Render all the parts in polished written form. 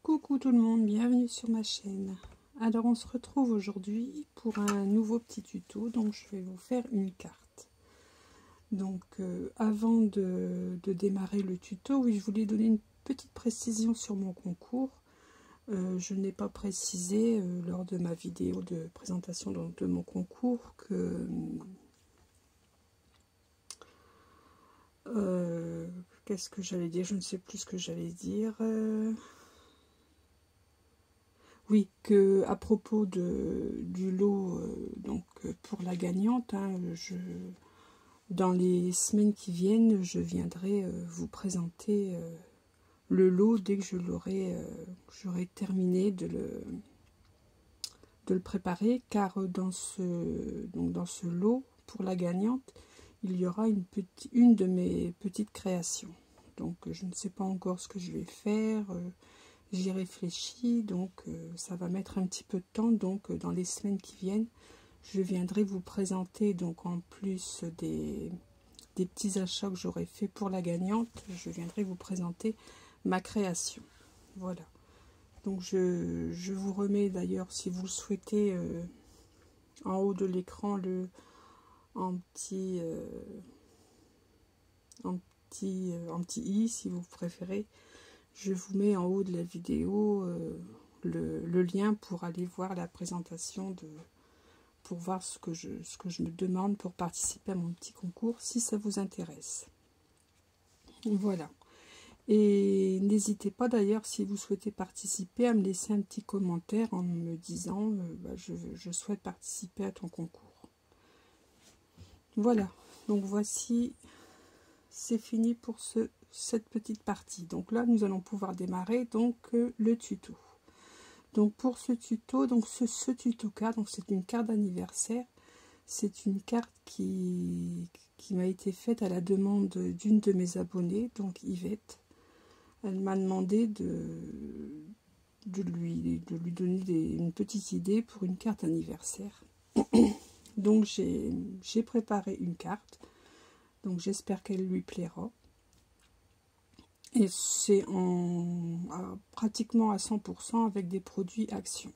Coucou tout le monde, bienvenue sur ma chaîne. Alors on se retrouve aujourd'hui pour un nouveau petit tuto. Donc je vais vous faire une carte. Donc avant de démarrer le tuto, oui, je voulais donner une petite précision sur mon concours. Je n'ai pas précisé lors de ma vidéo de présentation de mon concours que qu'est-ce que j'allais dire, je ne sais plus ce que j'allais dire. Oui, que à propos du lot donc pour la gagnante, hein, dans les semaines qui viennent, je viendrai vous présenter le lot dès que j'aurai terminé de le préparer, car dans ce lot pour la gagnante, il y aura une de mes petites créations. Donc je ne sais pas encore ce que je vais faire. J'y réfléchis, donc ça va mettre un petit peu de temps. Donc dans les semaines qui viennent, je viendrai vous présenter, donc en plus des petits achats que j'aurai fait pour la gagnante, je viendrai vous présenter ma création. Voilà. Donc je vous remets d'ailleurs, si vous le souhaitez, en haut de l'écran en petit i, si vous préférez. Je vous mets en haut de la vidéo le lien pour aller voir la présentation, pour voir ce que je me demande pour participer à mon petit concours, si ça vous intéresse. Voilà. Et n'hésitez pas d'ailleurs, si vous souhaitez participer, à me laisser un petit commentaire en me disant je souhaite participer à ton concours. Voilà. Donc voici, c'est fini pour cette petite partie. Donc là nous allons pouvoir démarrer donc le tuto. Donc pour ce tuto, donc ce tuto carte, donc c'est une carte d'anniversaire. C'est une carte qui m'a été faite à la demande d'une de mes abonnées, donc Yvette. Elle m'a demandé de lui donner une petite idée pour une carte anniversaire. Donc j'ai préparé une carte. Donc j'espère qu'elle lui plaira. Et c'est pratiquement à 100% avec des produits Action.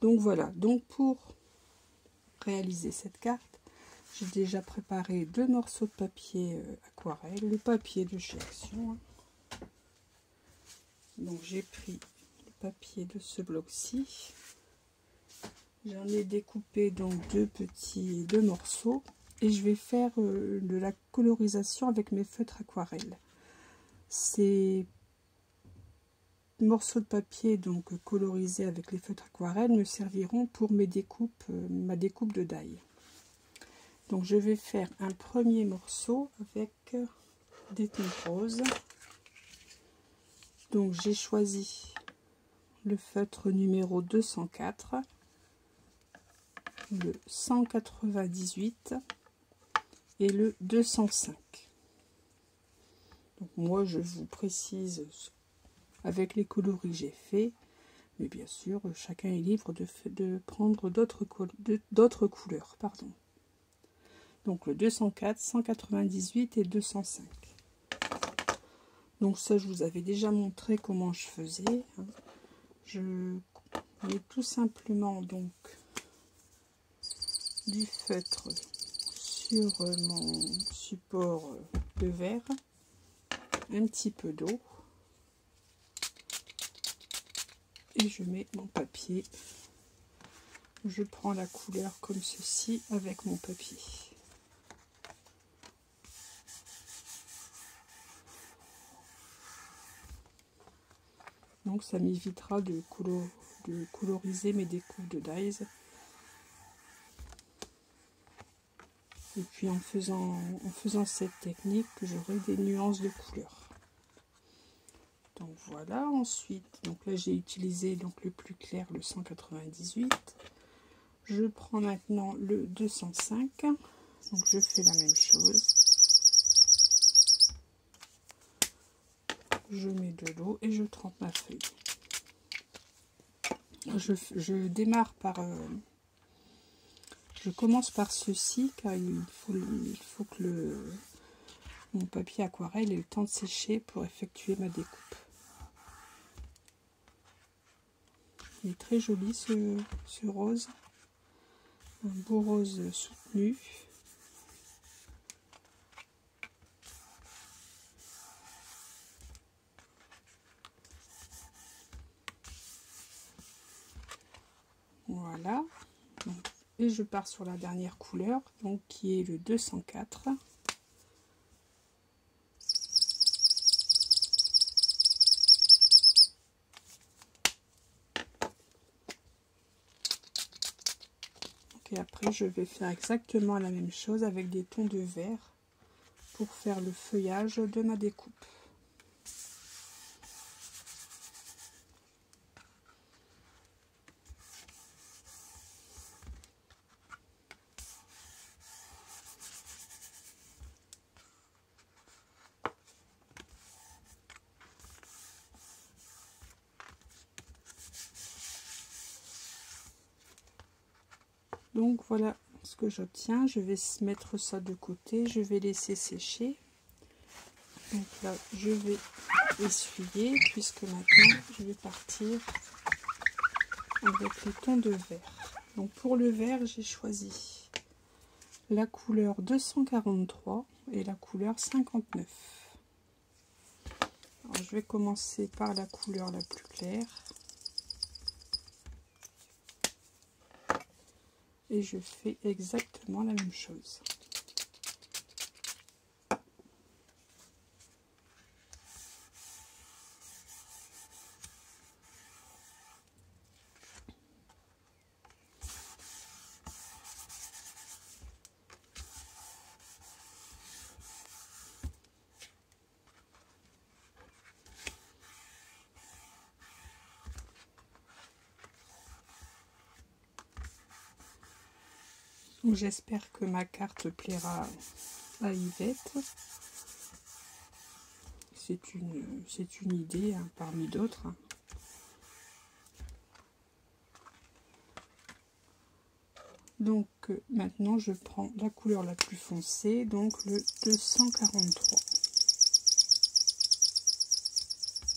Donc voilà, donc pour réaliser cette carte, j'ai déjà préparé 2 morceaux de papier aquarelle, le papier de chez Action. Hein. Donc j'ai pris le papier de ce bloc-ci. J'en ai découpé donc deux morceaux et je vais faire de la colorisation avec mes feutres aquarelles. Ces morceaux de papier donc colorisés avec les feutres aquarelles me serviront pour ma découpe de die. Donc je vais faire un premier morceau avec des tons roses. Donc j'ai choisi le feutre numéro 204, le 198 et le 205. Donc moi je vous précise avec les coloris que j'ai fait, mais bien sûr chacun est libre de prendre d'autres couleurs. Pardon. Donc le 204, 198 et 205. Donc ça je vous avais déjà montré comment je faisais. Je mets tout simplement donc du feutre sur mon support de verre, un petit peu d'eau et je mets mon papier. Je prends la couleur comme ceci avec mon papier. Donc ça m'évitera de coloriser mes découpes de dies. Et puis en faisant cette technique, j'aurai des nuances de couleurs. Donc voilà, ensuite, donc là j'ai utilisé donc le plus clair, le 198. Je prends maintenant le 205. Donc je fais la même chose. Je mets de l'eau et je trempe ma feuille. Je démarre par... je commence par ceci car il faut que mon papier aquarelle ait le temps de sécher pour effectuer ma découpe. Il est très joli ce rose. Un beau rose soutenu. Voilà. Donc, et je pars sur la dernière couleur, donc qui est le 204. Et après je vais faire exactement la même chose avec des tons de vert pour faire le feuillage de ma découpe. Donc voilà ce que j'obtiens. Je vais mettre ça de côté, je vais laisser sécher. Donc là je vais essuyer puisque maintenant je vais partir avec les tons de vert. Donc pour le vert j'ai choisi la couleur 243 et la couleur 59. Alors, je vais commencer par la couleur la plus claire. Et je fais exactement la même chose. J'espère que ma carte plaira à Yvette. C'est une idée hein, parmi d'autres. Donc maintenant je prends la couleur la plus foncée, donc le 243.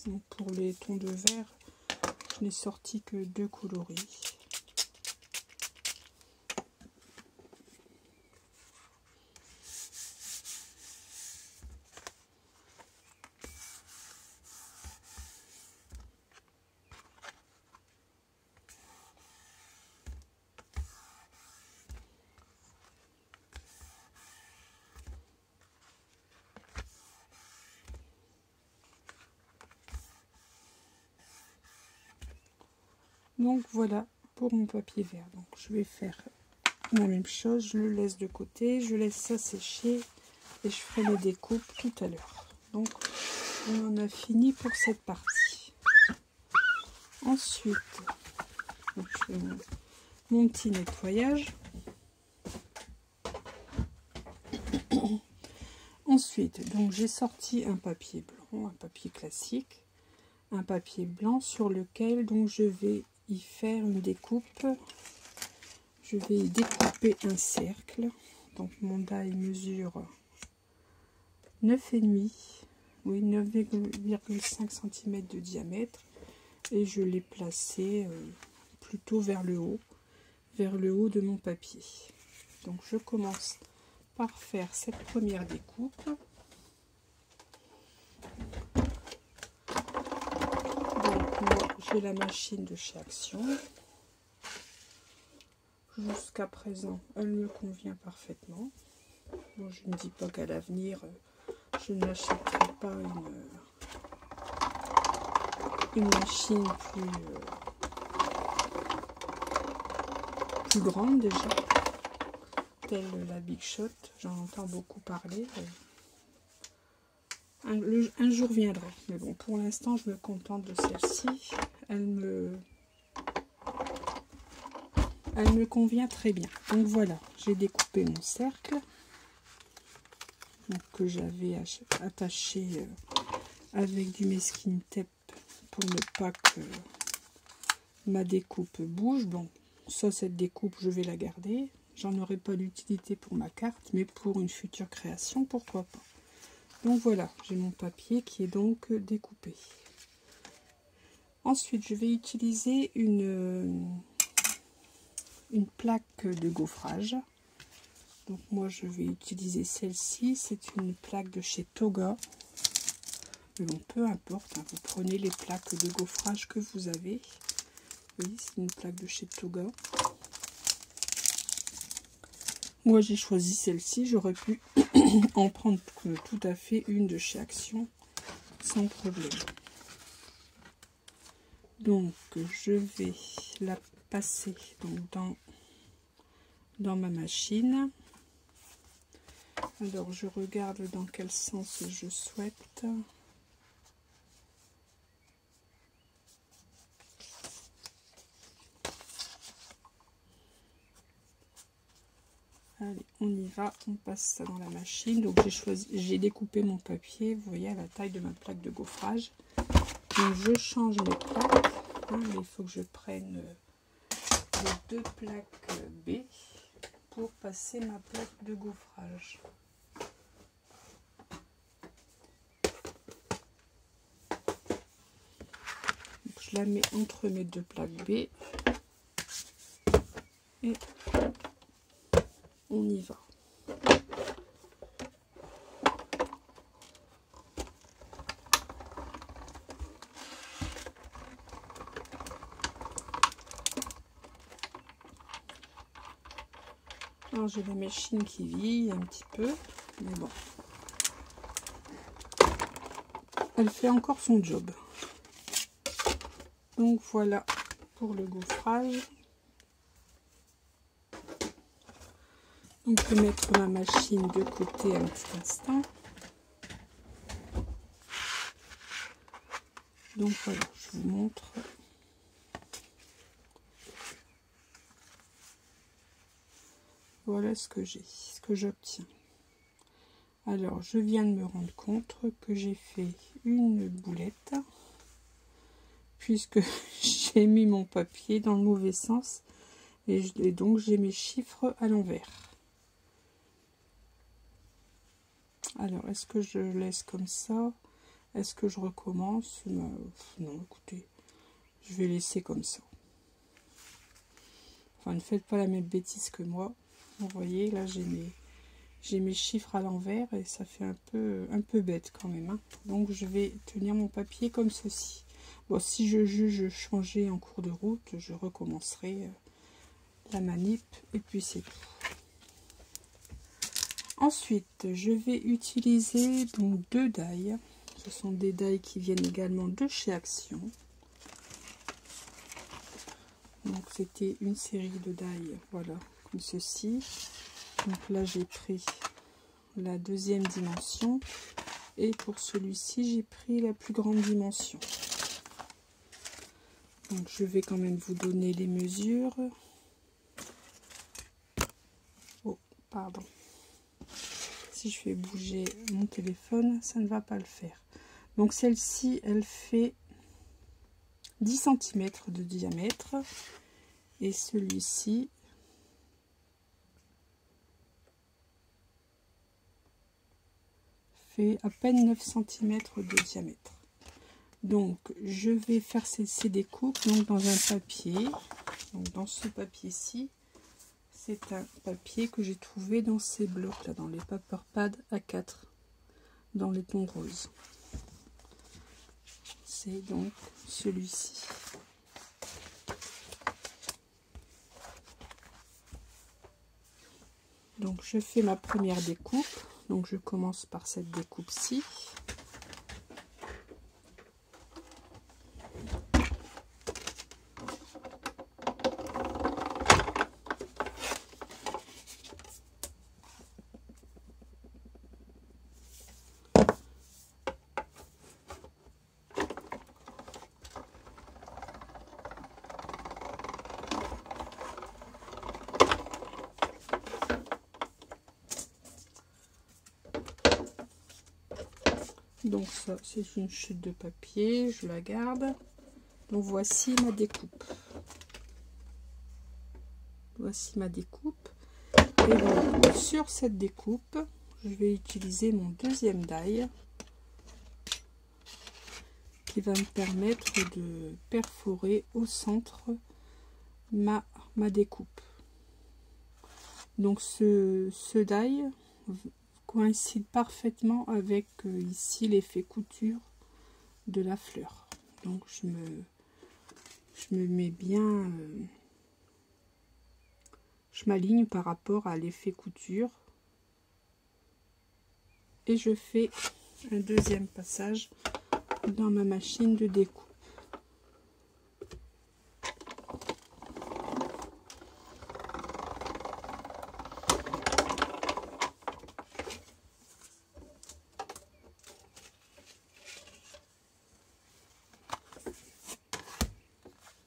Donc pour les tons de vert, je n'ai sorti que 2 coloris. Donc voilà pour mon papier vert. Donc je vais faire la même chose, je le laisse de côté, je laisse ça sécher et je ferai les découpes tout à l'heure. Donc on en a fini pour cette partie. Ensuite, donc, je fais mon petit nettoyage. Ensuite, donc j'ai sorti un papier blanc, un papier classique, un papier blanc sur lequel donc je vais y faire une découpe. Je vais y découper un cercle. Donc mon die mesure 9,5, oui 9,5 cm de diamètre et je l'ai placé plutôt vers le haut de mon papier. Donc je commence par faire cette première découpe. Donc moi j'ai la machine de chez Action. Jusqu'à présent elle me convient parfaitement. Bon, je ne dis pas qu'à l'avenir je n'achèterai pas une machine plus grande déjà, telle la Big Shot. J'en entends beaucoup parler. Un jour viendra, mais bon, pour l'instant je me contente de celle-ci. Elle me convient très bien. Donc voilà, j'ai découpé mon cercle donc, que j'avais attaché avec du masking tape pour ne pas que ma découpe bouge. Bon, ça, cette découpe, je vais la garder. J'en aurai pas l'utilité pour ma carte, mais pour une future création, pourquoi pas. Donc voilà, j'ai mon papier qui est donc découpé. Ensuite, je vais utiliser une plaque de gaufrage. Donc moi, je vais utiliser celle-ci. C'est une plaque de chez Toga. Mais bon, peu importe, hein, vous prenez les plaques de gaufrage que vous avez. Oui, c'est une plaque de chez Toga. Moi, j'ai choisi celle-ci. J'aurais pu en prendre tout à fait une de chez Action sans problème. Donc, je vais la passer donc, dans ma machine. Alors, je regarde dans quel sens je souhaite. Allez, on y va, on passe ça dans la machine. Donc j'ai découpé mon papier, vous voyez, à la taille de ma plaque de gaufrage. Donc je change mes plaques. Hein, il faut que je prenne les deux plaques B pour passer ma plaque de gaufrage. Donc, je la mets entre mes deux plaques B et on y va. Alors j'ai la machine qui vieillit un petit peu, mais bon, elle fait encore son job. Donc voilà pour le gaufrage. Donc je vais mettre ma machine de côté un petit instant. Donc voilà, je vous montre. Voilà ce que j'ai, ce que j'obtiens. Alors, je viens de me rendre compte que j'ai fait une boulette, puisque j'ai mis mon papier dans le mauvais sens, et donc j'ai mes chiffres à l'envers. Alors, est-ce que je laisse comme ça? Est-ce que je recommence? Non, écoutez, je vais laisser comme ça. Enfin, ne faites pas la même bêtise que moi. Vous voyez, là, j'ai mes chiffres à l'envers et ça fait un peu bête quand même. Hein. Donc, je vais tenir mon papier comme ceci. Bon, si je juge changer en cours de route, je recommencerai la manip et puis c'est tout. Ensuite, je vais utiliser donc deux die. Ce sont des die qui viennent également de chez Action. Donc, c'était une série de die, voilà, comme ceci. Donc là, j'ai pris la deuxième dimension. Et pour celui-ci, j'ai pris la plus grande dimension. Donc, je vais quand même vous donner les mesures. Oh, pardon. Si je fais bouger mon téléphone, ça ne va pas le faire. Donc, celle-ci, elle fait 10 cm de diamètre. Et celui-ci fait à peine 9 cm de diamètre. Donc, je vais faire ces découpes donc, dans un papier. Donc, dans ce papier-ci, c'est un papier que j'ai trouvé dans ces blocs-là, dans les paper pads A4, dans les tons roses. C'est donc celui-ci. Donc, je fais ma première découpe. Donc, je commence par cette découpe-ci. Donc ça, c'est une chute de papier, je la garde. Donc voici ma découpe. Voici ma découpe. Et donc, sur cette découpe, je vais utiliser mon deuxième die. qui va me permettre de perforer au centre ma découpe. Donc ce die coïncide parfaitement avec ici l'effet couture de la fleur. Donc je me mets bien, je m'aligne par rapport à l'effet couture et je fais un deuxième passage dans ma machine de découpe.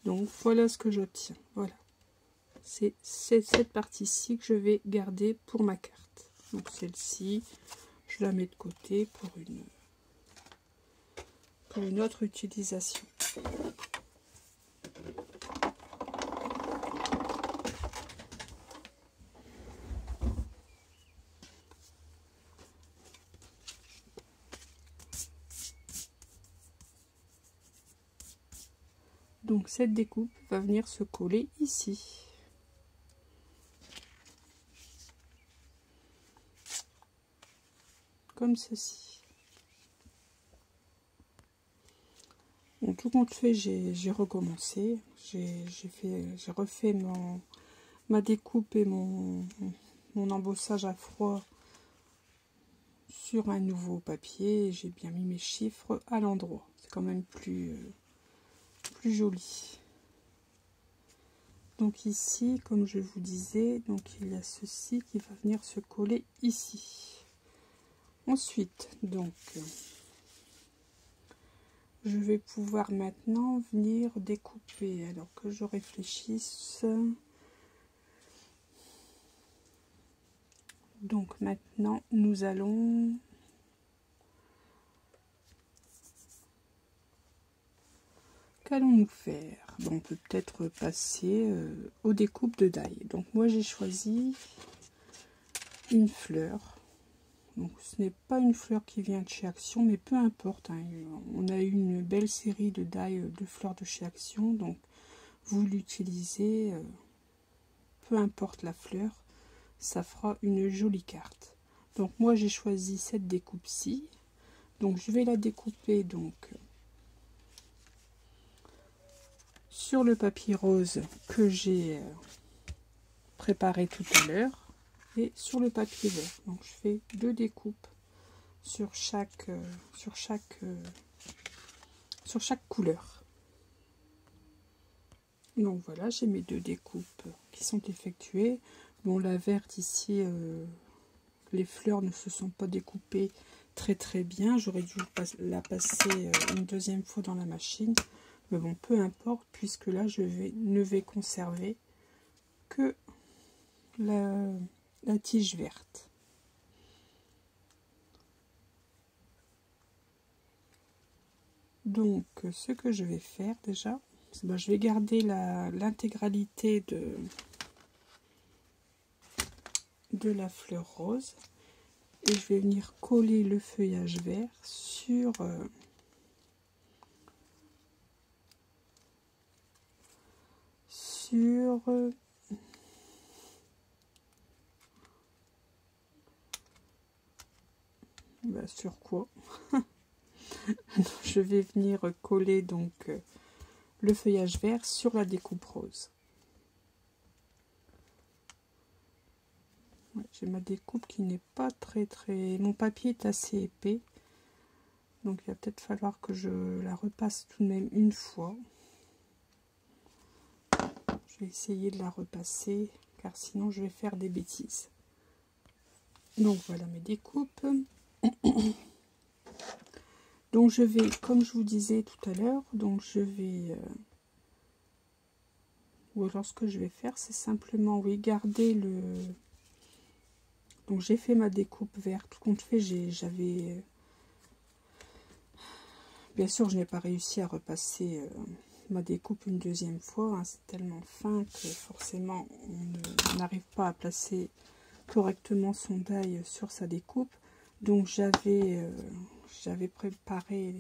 Donc voilà ce que j'obtiens. Voilà, c'est cette partie-ci que je vais garder pour ma carte. Donc celle-ci, je la mets de côté pour une autre utilisation. Donc cette découpe va venir se coller ici. Comme ceci. Bon, tout compte fait, j'ai recommencé. J'ai refait ma découpe et mon embossage à froid sur un nouveau papier. J'ai bien mis mes chiffres à l'endroit. C'est quand même plus joli. Donc ici, comme je vous disais, donc il y a ceci qui va venir se coller ici. Ensuite, donc, je vais pouvoir maintenant venir découper. Alors que je réfléchisse. Donc maintenant, nous allons... Qu'allons-nous faire? Bon, on peut peut-être passer aux découpes de die. Donc moi j'ai choisi une fleur. Donc ce n'est pas une fleur qui vient de chez Action, mais peu importe, hein. On a eu une belle série de die de fleurs de chez Action, donc vous l'utilisez, peu importe la fleur, ça fera une jolie carte. Donc moi j'ai choisi cette découpe-ci. Donc je vais la découper donc sur le papier rose que j'ai préparé tout à l'heure et sur le papier vert. Donc je fais deux découpes sur chaque couleur. Donc voilà, j'ai mes deux découpes qui sont effectuées. Bon, la verte ici, les fleurs ne se sont pas découpées très bien. J'aurais dû la passer une deuxième fois dans la machine. Mais bon, peu importe, puisque là, je ne vais conserver que la tige verte. Donc, ce que je vais faire déjà, ben, je vais garder l'intégralité de la fleur rose. Et je vais venir coller le feuillage vert sur... sur quoi? Je vais venir coller donc le feuillage vert sur la découpe rose. Ouais, j'ai ma découpe qui n'est pas très... Mon papier est assez épais. Donc il va peut-être falloir que je la repasse tout de même une fois. Je vais essayer de la repasser car sinon je vais faire des bêtises. Donc voilà mes découpes. Donc je vais, comme je vous disais tout à l'heure, donc je vais... ou alors ce que je vais faire, c'est simplement, oui, garder le... Donc j'ai fait ma découpe verte. Tout compte fait, j'avais... Bien sûr, je n'ai pas réussi à repasser ma découpe une deuxième fois. Hein. C'est tellement fin que forcément, on n'arrive pas à placer correctement son die sur sa découpe. Donc j'avais préparé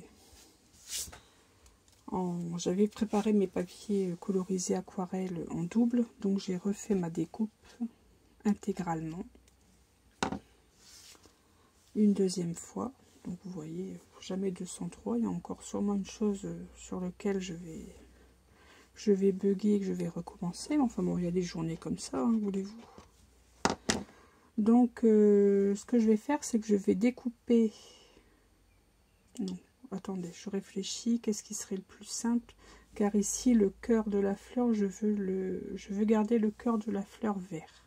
J'avais préparé mes papiers colorisés aquarelle en double, donc j'ai refait ma découpe intégralement une deuxième fois. Donc vous voyez, jamais 203, il y a encore sûrement une chose sur laquelle je vais bugger, que je vais recommencer. Enfin bon, il y a des journées comme ça, hein, voulez-vous. Donc ce que je vais faire, c'est que je vais découper. Non, attendez, je réfléchis, qu'est-ce qui serait le plus simple? Car ici, le cœur de la fleur, je veux garder le cœur de la fleur vert.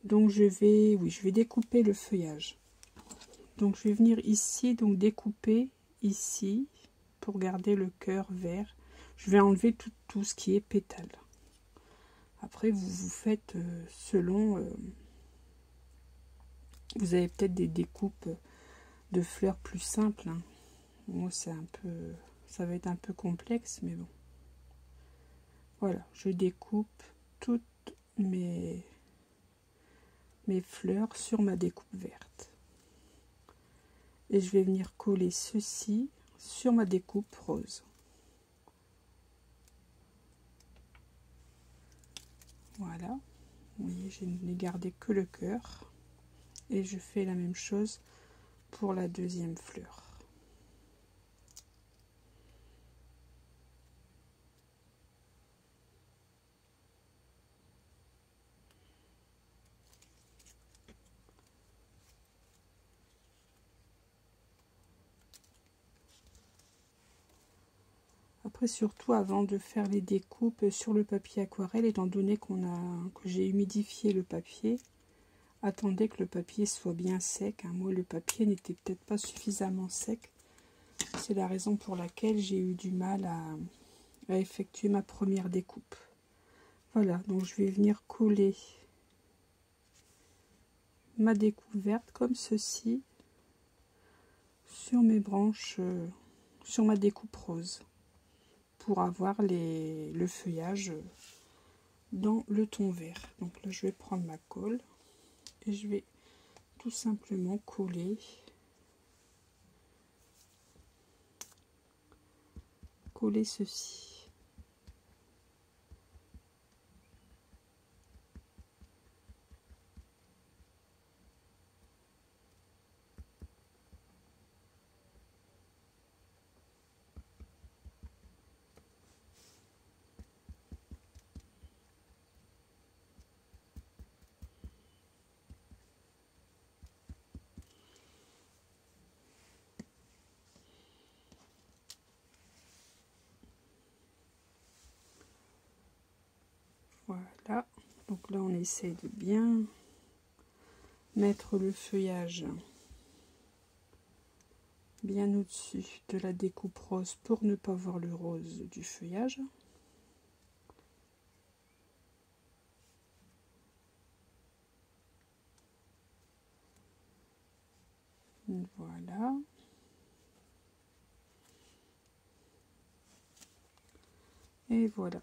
Donc je vais découper le feuillage. Donc je vais venir ici, donc découper ici pour garder le cœur vert. Je vais enlever tout ce qui est pétale. Après vous faites selon. Vous avez peut-être des découpes de fleurs plus simples. Hein. Moi ça va être un peu complexe, mais bon. Voilà, je découpe toutes mes fleurs sur ma découpe verte. Et je vais venir coller ceci sur ma découpe rose. Voilà, vous voyez, je n'ai gardé que le cœur. Et je fais la même chose pour la deuxième fleur. Après, surtout avant de faire les découpes sur le papier aquarelle, étant donné que j'ai humidifié le papier, attendez que le papier soit bien sec. Hein. Moi, le papier n'était peut-être pas suffisamment sec. C'est la raison pour laquelle j'ai eu du mal à effectuer ma première découpe. Voilà, donc je vais venir coller ma découpe verte comme ceci sur mes branches, sur ma découpe rose, pour avoir le feuillage dans le ton vert. Donc là, je vais prendre ma colle et je vais tout simplement coller ceci. Voilà, donc là on essaie de bien mettre le feuillage bien au-dessus de la découpe rose pour ne pas voir le rose du feuillage. Voilà. Et voilà.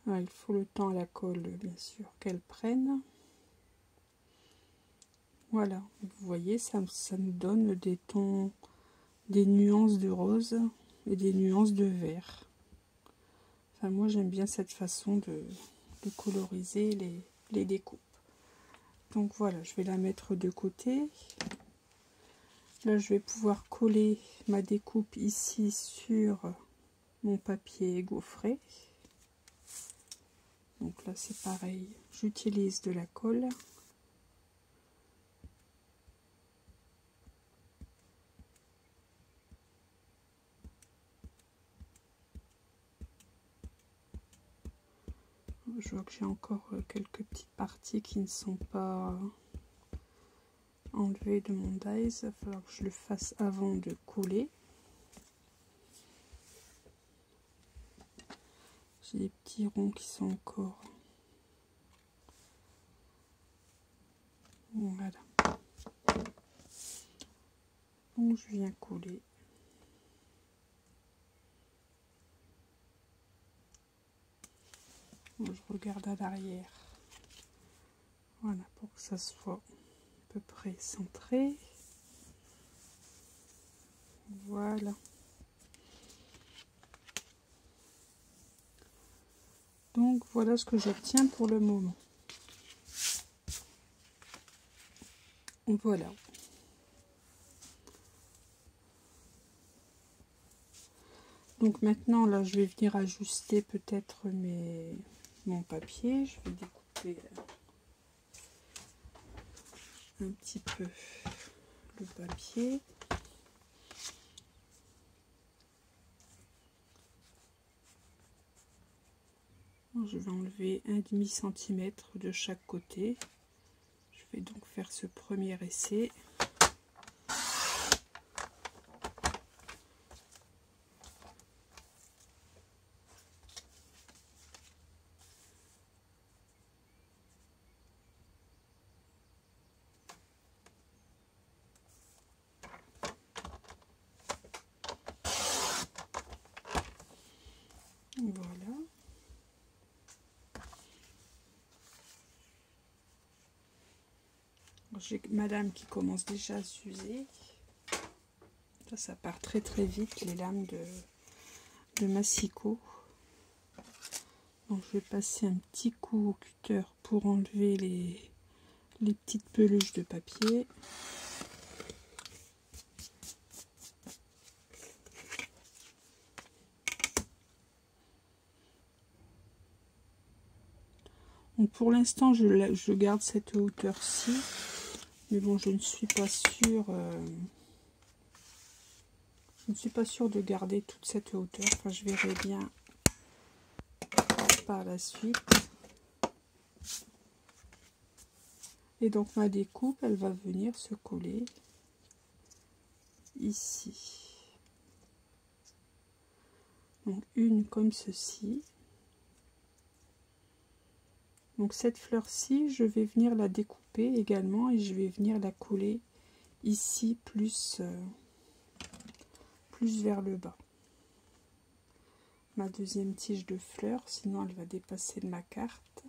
Ah, il faut le temps à la colle, bien sûr, qu'elle prenne. Voilà, vous voyez, ça nous donne des tons, des nuances de rose et des nuances de vert. Enfin, moi, j'aime bien cette façon de coloriser les découpes. Donc voilà, je vais la mettre de côté. Là, je vais pouvoir coller ma découpe ici sur mon papier gaufré. Donc là, c'est pareil, j'utilise de la colle. Je vois que j'ai encore quelques petites parties qui ne sont pas enlevées de mon dies. Il va falloir que je le fasse avant de coller. J'ai des petits ronds qui sont encore. Voilà. Donc je viens coller je regarde à l'arrière. Voilà, pour que ça soit à peu près centré. Voilà. Donc voilà ce que j'obtiens pour le moment. Voilà. Donc maintenant là je vais venir ajuster peut-être mon papier. Je vais découper un petit peu le papier. Je vais enlever 1,5 cm de chaque côté. Je vais donc faire ce premier essai. Voilà. J'ai madame qui commence déjà à s'user. Ça part très très vite, les lames de massicot. Donc je vais passer un petit coup au cutter pour enlever les petites peluches de papier. Donc pour l'instant je garde cette hauteur-ci, mais bon je ne suis pas sûre. Je ne suis pas sûre de garder toute cette hauteur. Enfin je verrai bien par la suite. Et donc ma découpe elle va venir se coller ici. Donc une comme ceci. Donc cette fleur-ci, je vais venir la découper également et je vais venir la coller ici plus vers le bas. Ma deuxième tige de fleur, sinon elle va dépasser de ma carte.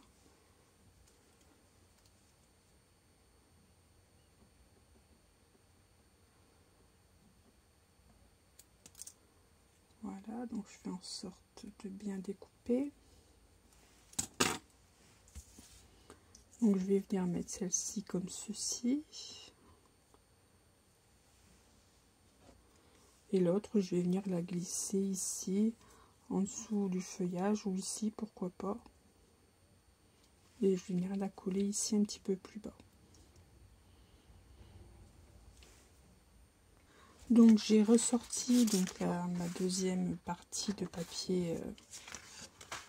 Voilà, donc je fais en sorte de bien découper. Donc je vais venir mettre celle-ci comme ceci. Et l'autre, je vais venir la glisser ici, en dessous du feuillage, ou ici, pourquoi pas. Et je vais venir la coller ici un petit peu plus bas. Donc j'ai ressorti donc ma deuxième partie de papier,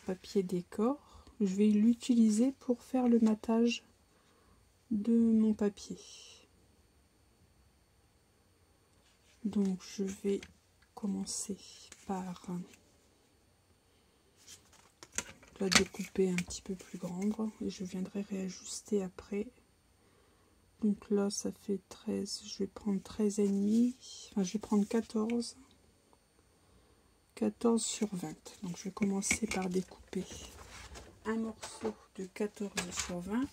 papier décor. Je vais l'utiliser pour faire le matage de mon papier. Donc je vais commencer par la découper un petit peu plus grande et je viendrai réajuster après. Donc là ça fait 13, je vais prendre 13,5, enfin je vais prendre 14 sur 20. Donc je vais commencer par découper un morceau de 14 sur 20.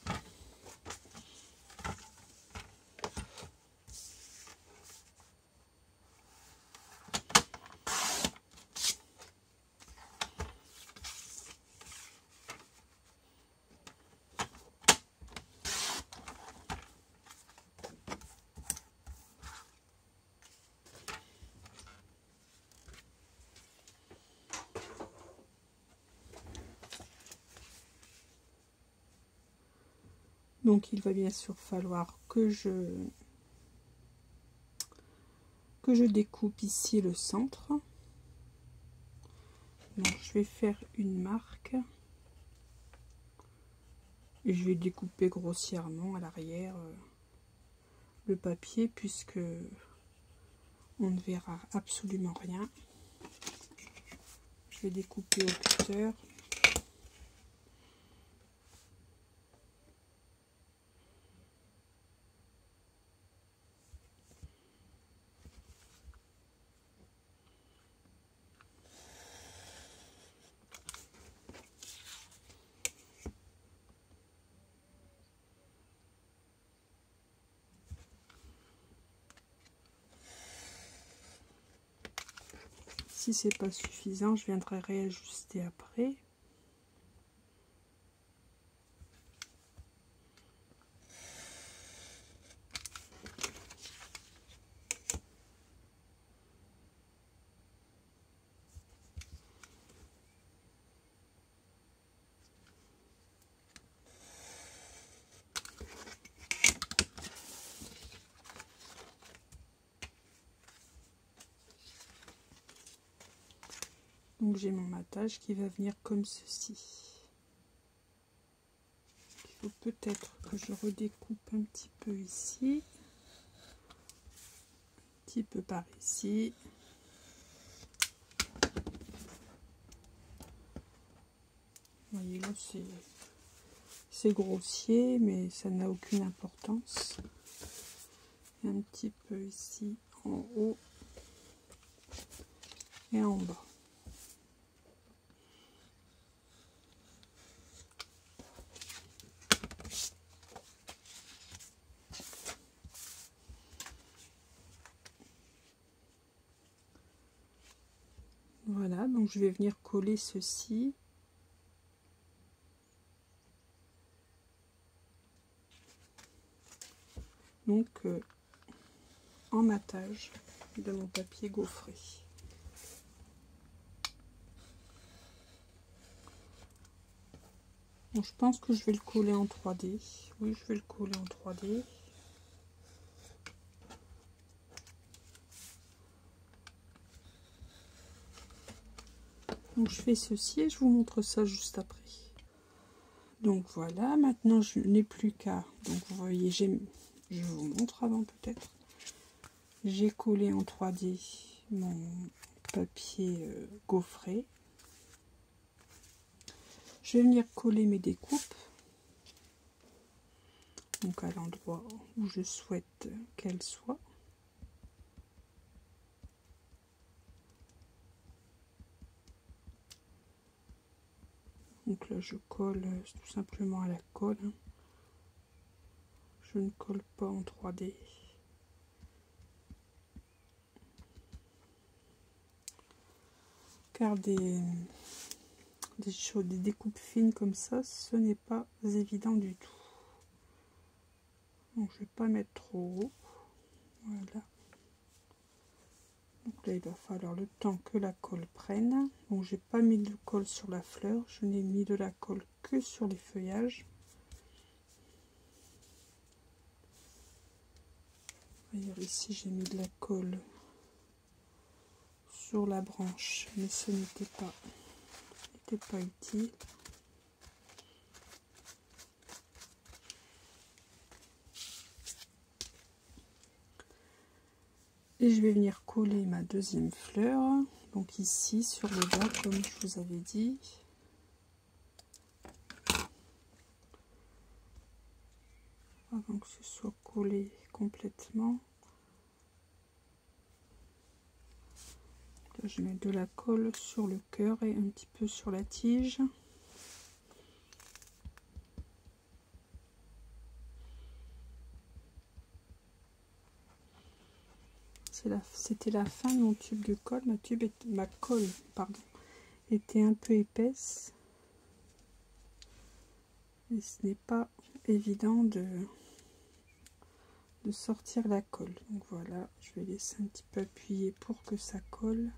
Donc il va bien sûr falloir que je découpe ici le centre. Donc je vais faire une marque et je vais découper grossièrement à l'arrière le papier puisque on ne verra absolument rien. Je vais découper au cutter. Si c'est pas suffisant, je viendrai réajuster après. Donc j'ai mon matage qui va venir comme ceci. Il faut peut-être que je redécoupe un petit peu ici, un petit peu par ici. Vous voyez là c'est grossier, mais ça n'a aucune importance. Et un petit peu ici en haut et en bas. Voilà, donc je vais venir coller ceci. Donc en matage de mon papier gaufré. Bon, je pense que je vais le coller en 3D. Oui, je vais le coller en 3D. Donc je fais ceci et je vous montre ça juste après. Donc voilà, maintenant je n'ai plus qu'à, donc vous voyez, je vous montre avant peut-être. J'ai collé en 3D mon papier gaufré. Je vais venir coller mes découpes. Donc à l'endroit où je souhaite qu'elles soient. Donc là je colle tout simplement à la colle. Je ne colle pas en 3D. Car des découpes fines comme ça, ce n'est pas évident du tout. Donc je vais pas mettre trop haut. Voilà. Donc là il va falloir le temps que la colle prenne. Donc j'ai pas mis de colle sur la fleur, je n'ai mis de la colle que sur les feuillages. D'ailleurs ici j'ai mis de la colle sur la branche, mais ce n'était pas utile. Et je vais venir coller ma deuxième fleur, donc ici sur le bas comme je vous avais dit. Avant que ce soit collé complètement. Là, je mets de la colle sur le cœur et un petit peu sur la tige. C'était la fin de mon tube de colle. Ma colle était un peu épaisse. Et ce n'est pas évident de sortir la colle. Donc voilà, je vais laisser un petit peu appuyer pour que ça colle.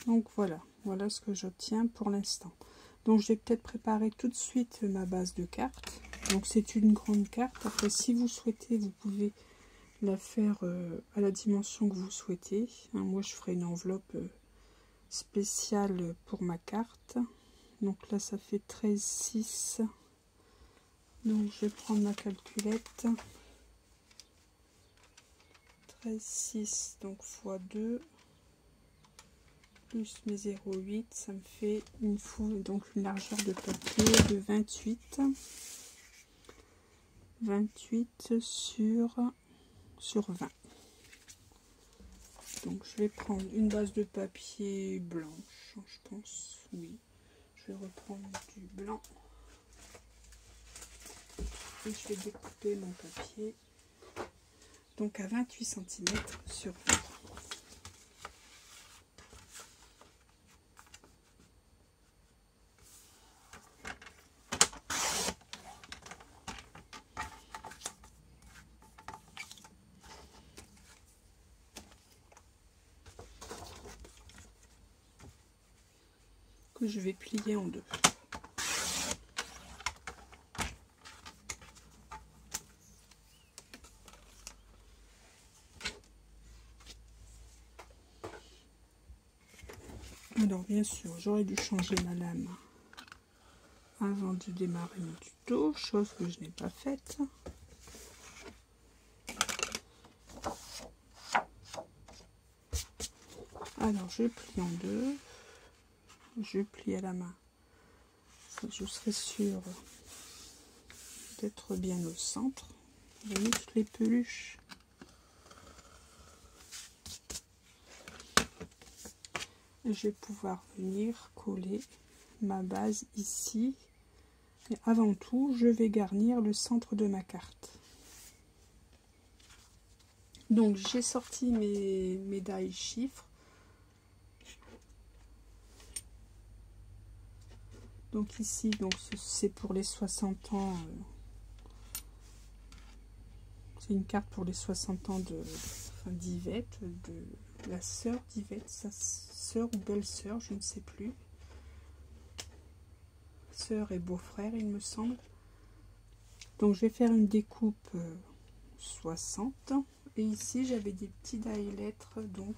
Donc voilà ce que j'obtiens pour l'instant. Donc je vais peut-être préparer tout de suite ma base de carte. Donc c'est une grande carte. Après si vous souhaitez, vous pouvez la faire à la dimension que vous souhaitez. Hein, moi je ferai une enveloppe spéciale pour ma carte. Donc là ça fait 13,6. Donc je vais prendre ma calculette. 13,6 donc x 2. Plus mes 0,8, ça me fait une largeur de papier de 28 sur 20. Donc je vais prendre une base de papier blanche. rouge, hein, je pense. Oui. Je vais reprendre du blanc. Et je vais découper mon papier. Donc à 28 cm sur 20. Que je vais plier en deux. Alors bien sûr, j'aurais dû changer ma lame avant de démarrer mon tuto, chose que je n'ai pas faite. Alors je plie en deux, je plie à la main, je serai sûre d'être bien au centre. Vous voyez toutes les peluches. Je vais pouvoir venir coller ma base ici. Et avant tout, je vais garnir le centre de ma carte. Donc j'ai sorti mes médailles chiffres. Donc ici, donc c'est pour les 60 ans. C'est une carte pour les 60 ans d'Yvette, de la sœur d'Yvette, sa sœur ou belle-sœur, je ne sais plus. Sœur et beau-frère, il me semble. Donc je vais faire une découpe 60. Et ici, j'avais des petits die-lettres, donc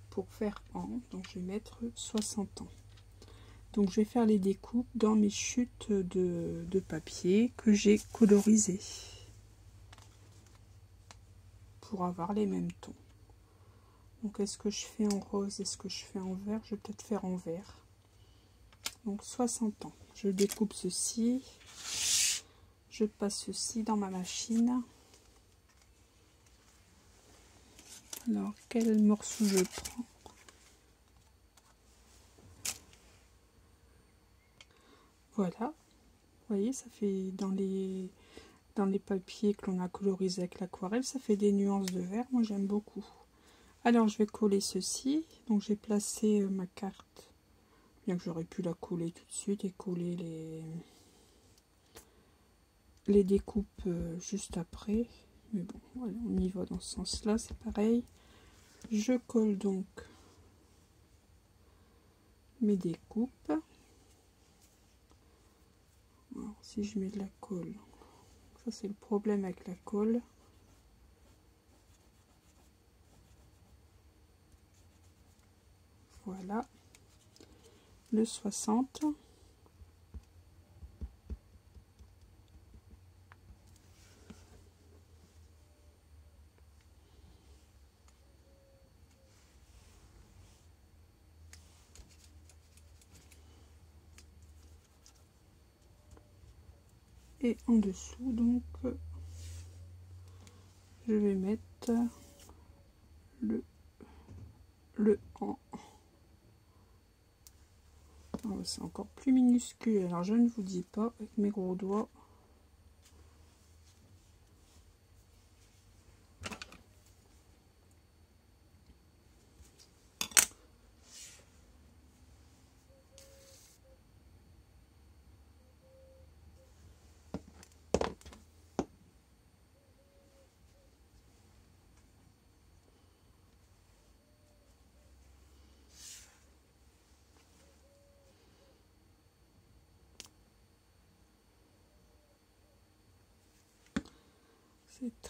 pour faire an. Donc je vais mettre 60 ans. Donc je vais faire les découpes dans mes chutes de papier que j'ai colorisées. Pour avoir les mêmes tons. Donc est-ce que je fais en rose, est-ce que je fais en vert? Je vais peut-être faire en vert. Donc 60 ans. Je découpe ceci. Je passe ceci dans ma machine. Alors quel morceau je prends? Voilà. Vous voyez, ça fait dans les papiers que l'on a colorisé avec l'aquarelle, ça fait des nuances de vert. Moi j'aime beaucoup. Alors je vais coller ceci. Donc j'ai placé ma carte, bien que j'aurais pu la coller tout de suite et coller les découpes juste après. Mais bon, voilà, on y va dans ce sens là, c'est pareil. Je colle donc mes découpes. Alors, si je mets de la colle, ça c'est le problème avec la colle. Voilà, le 60. Et en dessous, donc, je vais mettre le en. Oh, c'est encore plus minuscule, alors je ne vous dis pas avec mes gros doigts.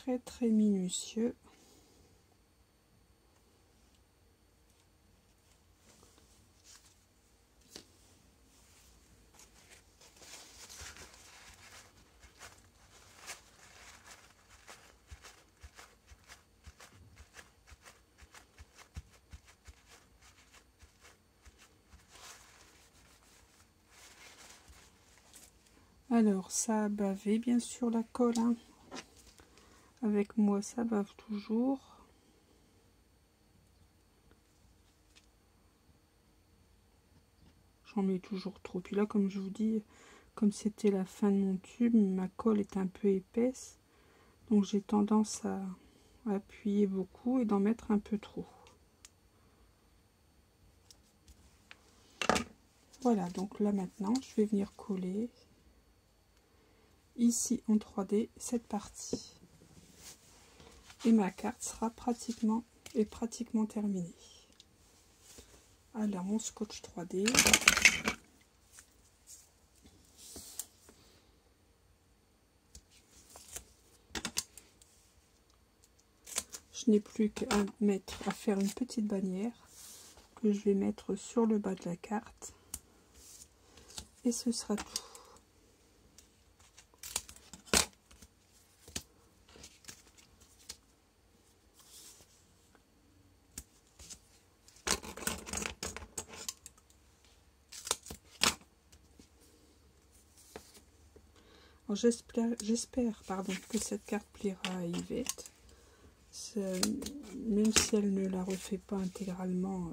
C'est très minutieux. Alors ça a bavé bien sûr la colle, hein. Avec moi ça bave toujours. J'en mets toujours trop. Puis là, comme je vous dis, comme c'était la fin de mon tube, ma colle est un peu épaisse. Donc j'ai tendance à appuyer beaucoup et d'en mettre un peu trop. Voilà, donc là maintenant, je vais venir coller ici en 3D cette partie. Et ma carte sera pratiquement terminée. Alors mon scotch 3D. Je n'ai plus qu'à faire une petite bannière que je vais mettre sur le bas de la carte. Et ce sera tout. J'espère que cette carte plaira à Yvette. Même si elle ne la refait pas intégralement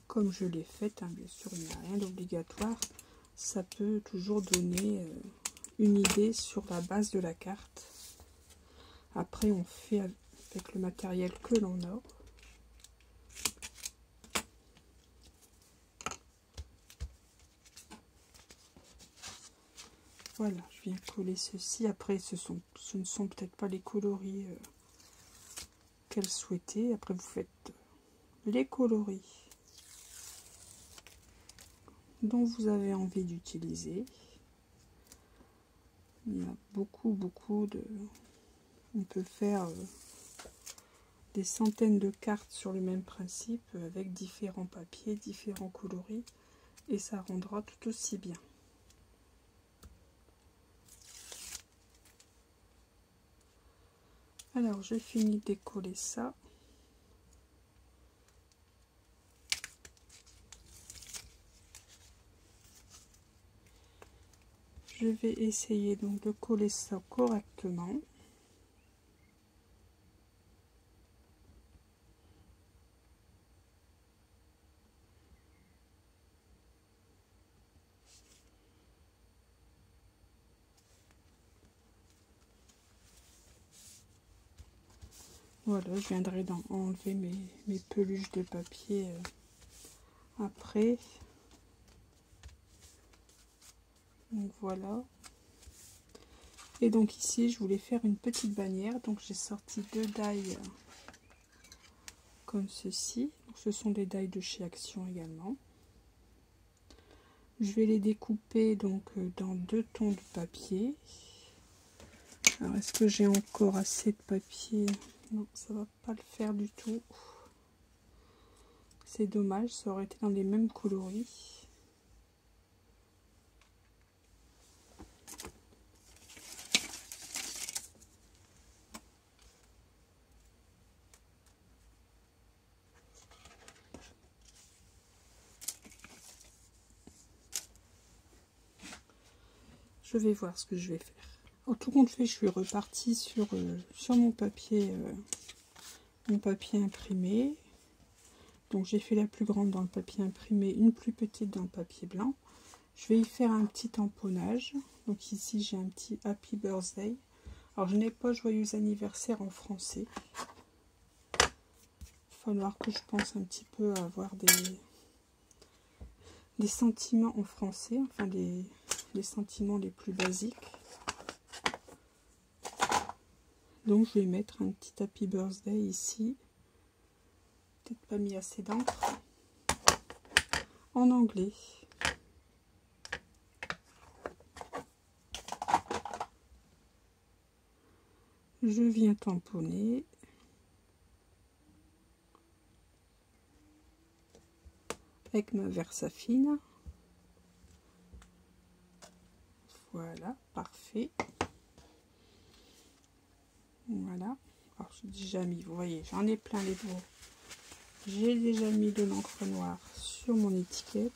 comme je l'ai faite, hein, bien sûr il n'y a rien d'obligatoire, ça peut toujours donner une idée sur la base de la carte. Après on fait avec le matériel que l'on a. Voilà, je viens coller ceci. Après, ce ne sont peut-être pas les coloris qu'elle souhaitait. Après, vous faites les coloris dont vous avez envie d'utiliser. Il y a beaucoup de... On peut faire des centaines de cartes sur le même principe avec différents papiers, différents coloris. Et ça rendra tout aussi bien. Alors, je finis de décoller ça. Je vais essayer donc de coller ça correctement. Voilà, je viendrai enlever mes peluches de papier après. Donc voilà. Et donc ici, je voulais faire une petite bannière. Donc j'ai sorti 2 die comme ceci. Donc, ce sont des die de chez Action également. Je vais les découper donc dans 2 tons de papier. Alors est-ce que j'ai encore assez de papier? Non, ça va pas le faire du tout. C'est dommage, ça aurait été dans les mêmes coloris. Je vais voir ce que je vais faire. En tout compte fait, je suis repartie sur mon papier imprimé. Donc j'ai fait la plus grande dans le papier imprimé, une plus petite dans le papier blanc. Je vais y faire un petit tamponnage. Donc ici j'ai un petit Happy Birthday. Alors je n'ai pas joyeux anniversaire en français. Il va falloir que je pense un petit peu à avoir des sentiments en français, enfin les sentiments les plus basiques. Donc je vais mettre un petit Happy Birthday ici. Peut-être pas mis assez d'encre. En anglais. Je viens tamponner. Avec ma Versafine. Voilà, parfait. Voilà. Alors j'ai déjà mis, vous voyez, j'en ai plein les doigts. J'ai déjà mis de l'encre noire sur mon étiquette.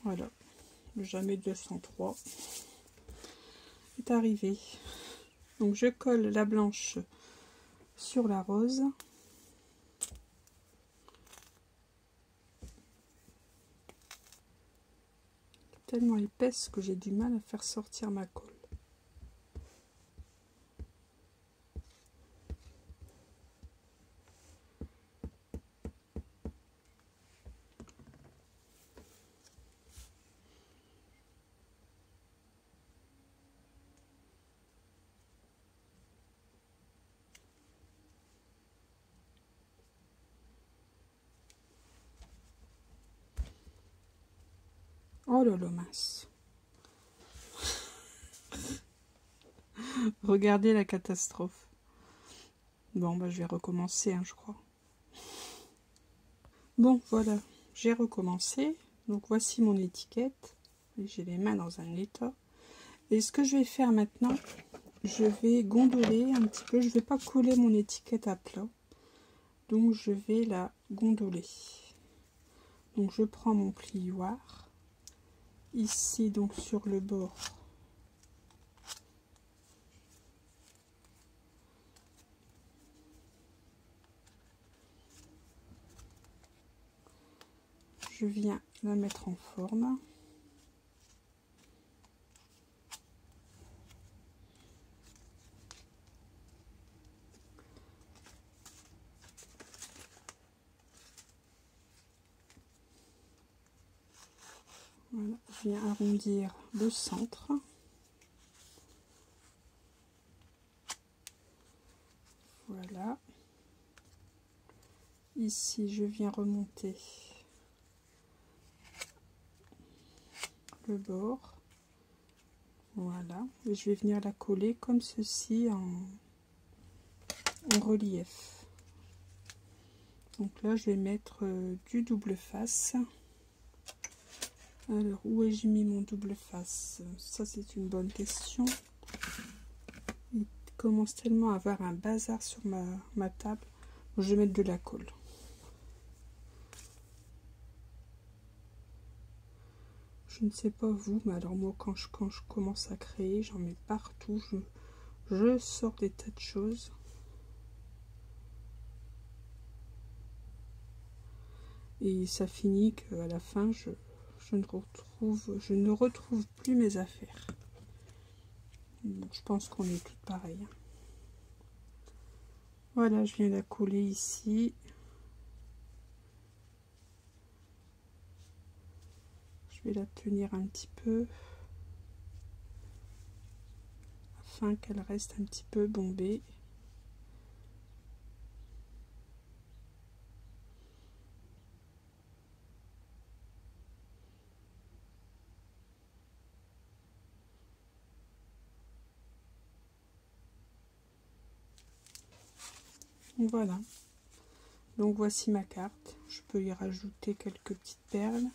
Voilà. Le jamais 203 est arrivé. Donc je colle la blanche sur la rose. tellement épaisse que j'ai du mal à faire sortir ma colle. Oh là là, mince. Regardez la catastrophe. Bon, bah, je vais recommencer, hein, je crois. Bon, voilà, j'ai recommencé. Donc, voici mon étiquette. J'ai les mains dans un état. Et ce que je vais faire maintenant, je vais gondoler un petit peu. Je ne vais pas coller mon étiquette à plat. Donc, je vais la gondoler. Donc, je prends mon plioir. Ici, donc, sur le bord. Je viens la mettre en forme. Voilà, je viens arrondir le centre. Voilà. Ici, je viens remonter le bord. Voilà. Et je vais venir la coller comme ceci en relief. Donc là, je vais mettre du double face. Alors, où ai-je mis mon double face? Ça, c'est une bonne question. Il commence tellement à avoir un bazar sur ma table. Donc, je vais mettre de la colle. Je ne sais pas vous, mais alors moi, quand je commence à créer, j'en mets partout. Je sors des tas de choses. Et ça finit qu'à la fin, je ne retrouve plus mes affaires. Bon, je pense qu'on est toutes pareilles. Voilà, je viens la coller ici. Je vais la tenir un petit peu afin qu'elle reste un petit peu bombée. Voilà. Donc voici ma carte. Je peux y rajouter quelques petites perles.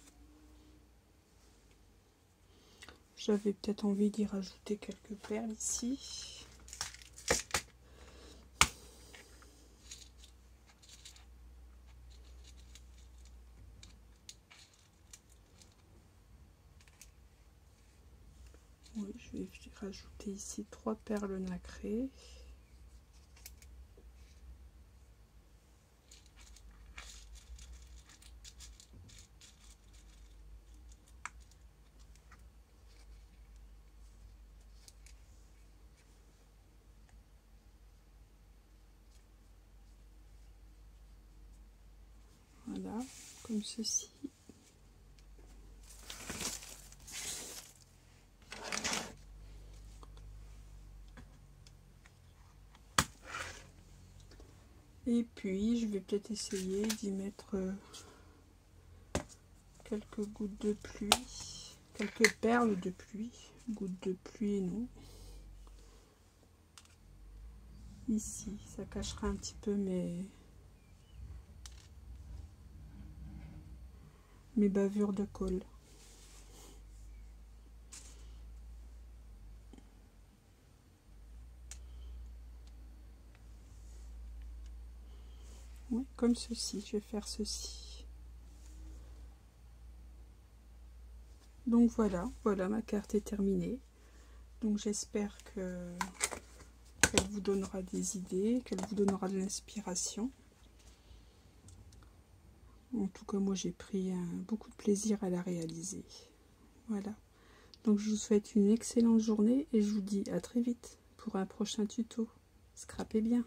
J'avais peut-être envie d'y rajouter quelques perles ici. Oui, je vais rajouter ici 3 perles nacrées. Voilà, comme ceci. Et puis, je vais peut-être essayer d'y mettre quelques gouttes de pluie, quelques perles de pluie, gouttes de pluie non. Ici, ça cachera un petit peu mes bavures de colle. Oui, comme ceci, je vais faire ceci. Donc voilà, ma carte est terminée. Donc j'espère qu'elle vous donnera des idées, qu'elle vous donnera de l'inspiration. En tout cas, moi j'ai pris beaucoup de plaisir à la réaliser. Voilà. Donc je vous souhaite une excellente journée et je vous dis à très vite pour un prochain tuto. Scrapez bien.